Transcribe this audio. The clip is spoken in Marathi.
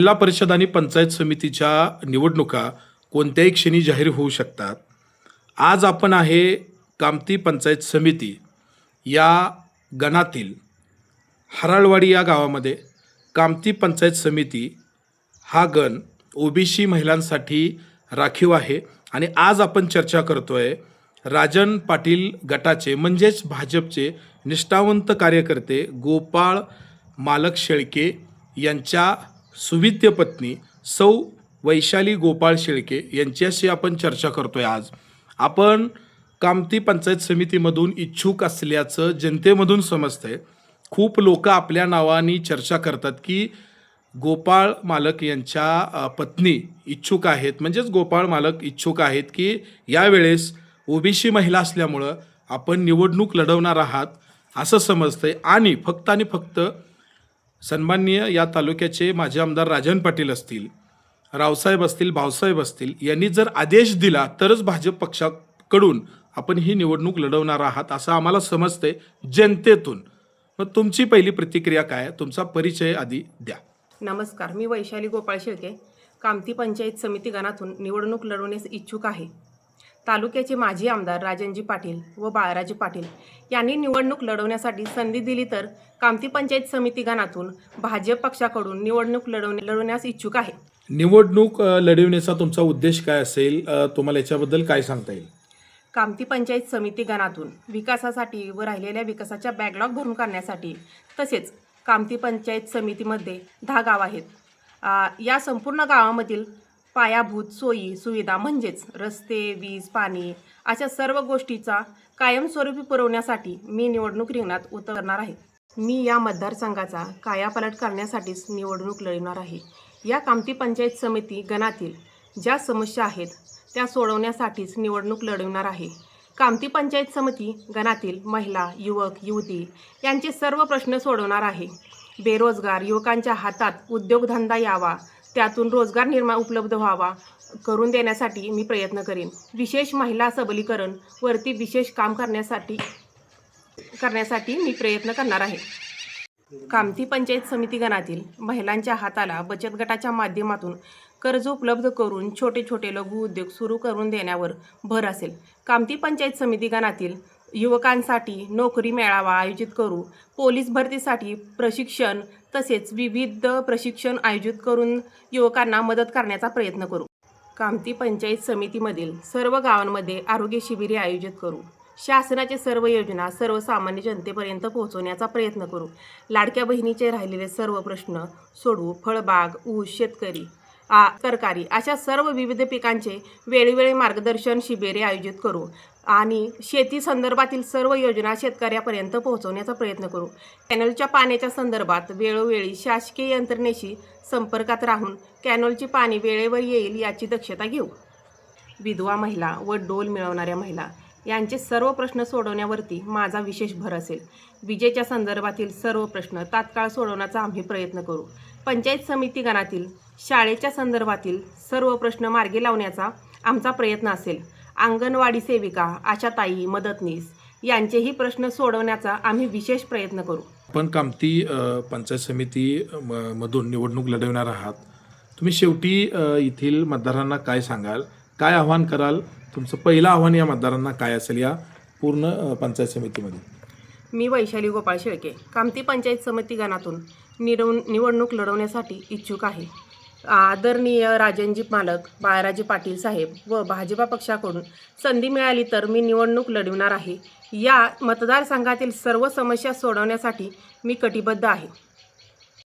जिल्हा परिषद आणि पंचायत समितीच्या निवडणुका कोणत्याही क्षणी जाहीर होऊ शकतात. आज आपण आहे कामती पंचायत समिती या गणातील हराळवाडी या गावामध्ये. कामती पंचायत समिती हा गण ओबीसी महिलांसाठी राखीव आहे आणि आज आपण चर्चा करतोय राजन पाटील गटाचे म्हणजेच भाजपचे निष्ठावंत कार्यकर्ते गोपाळ मालक शेळके यांच्या सुविद्य पत्नी सौ वैशाली गोपाळ शेळके यांच्याशी आपण चर्चा करतोय. आज आपण कामती पंचायत समितीमधून इच्छुक असल्याचं जनतेमधून समजतंय. खूप लोक आपल्या नावाने चर्चा करतात की गोपाळ मालक यांच्या पत्नी इच्छुक आहेत, म्हणजेच गोपाळ मालक इच्छुक आहेत की यावेळेस ओबीसी महिला असल्यामुळं आपण निवडणूक लढवणार आहात असं समजतंय. आणि फक्त सन्माननीय या तालुक्याचे माजी आमदार राजन पाटील असतील, रावसाहेब असतील, भाऊसाहेब असतील यांनी जर आदेश दिला तरच भाजप पक्षाकडून आपण ही निवडणूक लढवणार आहात असं आम्हाला समजतंय जनतेतून. मग तुमची पहिली प्रतिक्रिया काय? तुमचा परिचय आधी द्या. नमस्कार, मी वैशाली गोपाळ शेळके कामती पंचायत समिती गणातून निवडणूक लढवण्यास इच्छुक आहे. तालुक्याचे माजी आमदार राजनजी पाटील व बाळराजे पाटील यांनी निवडणूक लढवण्यासाठी संधी दिली तर कामती पंचायत समिती गणातून भाजप पक्षाकडून निवडणूक लढवण्यास इच्छुक आहे. निवडणूक लढवण्याचा तुमचा उद्देश काय असेल? तुम्हाला याच्याबद्दल काय सांगता येईल? कामती पंचायत समिती गणातून विकासासाठी व राहिलेल्या विकासाच्या बॅकलॉग भरून काढण्यासाठी, तसेच कामती पंचायत समितीमध्ये 10 गाव आहेत. या संपूर्ण गावामधील पायाभूत सोयी सुविधा म्हणजेच रस्ते, वीज, पाणी अशा सर्व गोष्टीचा कायमस्वरूपी पुरवण्यासाठी मी निवडणूक रिंगणात उतरणार आहे. मी या मतदारसंघाचा कायापालट करण्यासाठीच निवडणूक लढवणार आहे. या कामती पंचायत समिती गणातील ज्या समस्या आहेत त्या सोडवण्यासाठीच निवडणूक लढवणार आहे. कामती पंचायत समिती गणातील महिला, युवक, युवती यांचे सर्व प्रश्न सोडवणार आहे. बेरोजगार युवकांच्या हातात उद्योगधंदा यावा, त्यातून रोजगार निर्माण उपलब्ध व्हावा करून देण्यासाठी मी प्रयत्न करेन. विशेष महिला सबलीकरण वरती विशेष काम करण्यासाठी मी प्रयत्न करणार आहे. कामती पंचायत समिती गणातील महिलांच्या हाताला बचत गटाच्या माध्यमातून कर्ज उपलब्ध करून छोटे छोटे लघु उद्योग सुरू करून देण्यावर भर असेल. कामती पंचायत समिती गणातील युवकांसाठी नोकरी मेळावा आयोजित करू, पोलीस भरतीसाठी प्रशिक्षण तसेच विविध प्रशिक्षण आयोजित करून युवकांना मदत करण्याचा प्रयत्न करू. कामती पंचायत समितीमधील सर्व गावांमध्ये आरोग्य शिबिरे आयोजित करू. शासनाचे सर्व योजना सर्वसामान्य जनतेपर्यंत पोहोचवण्याचा प्रयत्न करू. लाडक्या बहिणीचे राहिलेले सर्व प्रश्न सोडवू. फळबाग, ऊस, शेतकरी, तरकारी अशा सर्व विविध पिकांचे वेळोवेळी मार्गदर्शन शिबिरे आयोजित करू आणि शेती संदर्भातील सर्व योजना शेतकऱ्यापर्यंत पोहोचवण्याचा प्रयत्न करू. कॅनलच्या पाण्याच्या संदर्भात वेळोवेळी शासकीय यंत्रणेशी संपर्कात राहून कॅनलचे पाणी वेळेवर येईल याची दक्षता घेऊ. विधवा महिला व डोल मिळवणाऱ्या महिला यांचे सर्व प्रश्न सोडवण्यावरती माझा विशेष भर असेल. विजेच्या संदर्भातील सर्व प्रश्न तात्काळ सोडवण्याचा आम्ही प्रयत्न करू. पंचायत समिती गणातील शाळेच्या संदर्भातील सर्व प्रश्न मार्गी लावण्याचा आमचा प्रयत्न असेल. अंगणवाडी सेविका, आशाताई, मदतनीस यांचेही प्रश्न सोडवण्याचा आम्ही विशेष प्रयत्न करू. आपण कामती पंचायत समिती मधून निवडणूक लढवणार आहात. तुम्ही शेवटी येथील मतदारांना काय सांगाल, काय आव्हान कराल? तुमचं पहिलं आव्हान या मतदारांना काय असेल या पूर्ण पंचायत समितीमध्ये? मी वैशाली गोपाळ शेळके कामती पंचायत समिती गणातून निवडणूक लढवण्यासाठी इच्छुक आहे. आदरणीय राजनजी मालक बाळराजे पाटील साहेब व भाजपा पक्षाकडून संधी मिळाली तर मी निवडणूक लढवणार आहे. या मतदारसंघातील सर्व समस्या सोडवण्यासाठी मी कटिबद्ध आहे.